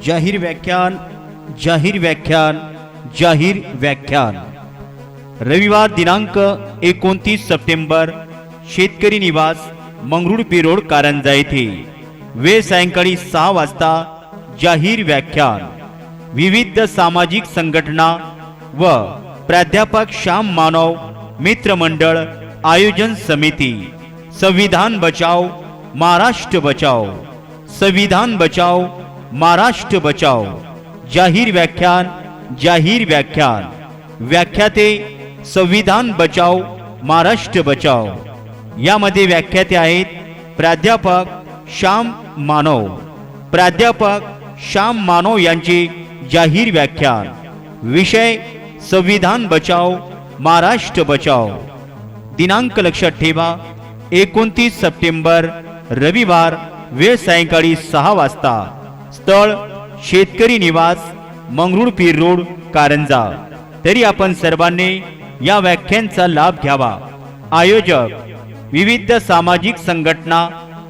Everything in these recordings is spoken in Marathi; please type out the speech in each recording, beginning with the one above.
जाहीर व्याख्यान जाहीर व्याख्यान जाहीर व्याख्यान। रविवार दिनांक 29 सप्टेंबर, शेतकरी निवास मंगरुळपीर रोड कारंजा येथे वेळ सायंकाळी 6 वाजता जाहीर व्याख्यान। विविध सामाजिक संघटना व प्राध्यापक श्याम मानव मित्र मंडळ आयोजन समिती। संविधान बचाओ महाराष्ट्र बचाओ, संविधान बचाओ महाराष्ट्र बचाओ। जाहीर व्याख्यान जाहीर व्याख्यान। व्याख्याते संविधान बचाओ महाराष्ट्र बचाओ। यामध्ये व्याख्याते आहेत प्राध्यापक श्याम मानव। प्राध्यापक श्याम मानव यांचे जाहीर व्याख्यान। विषय संविधान बचाओ महाराष्ट्र बचाओ। दिनांक लक्षात ठेवा 29 सप्टेंबर रविवार, वेळ सायंकाळी 6 वाजता। स्थळ शेतकरी निवास मंगरुळपीर रोड कारंजा। तरी आपण सर्वांनी या व्याख्यानाचा लाभ घ्यावा। आयोजक विविध सामाजिक संघटना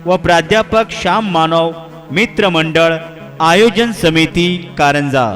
व प्राध्यापक श्याम मानव मित्र मंडळ आयोजन समिती कारंजा।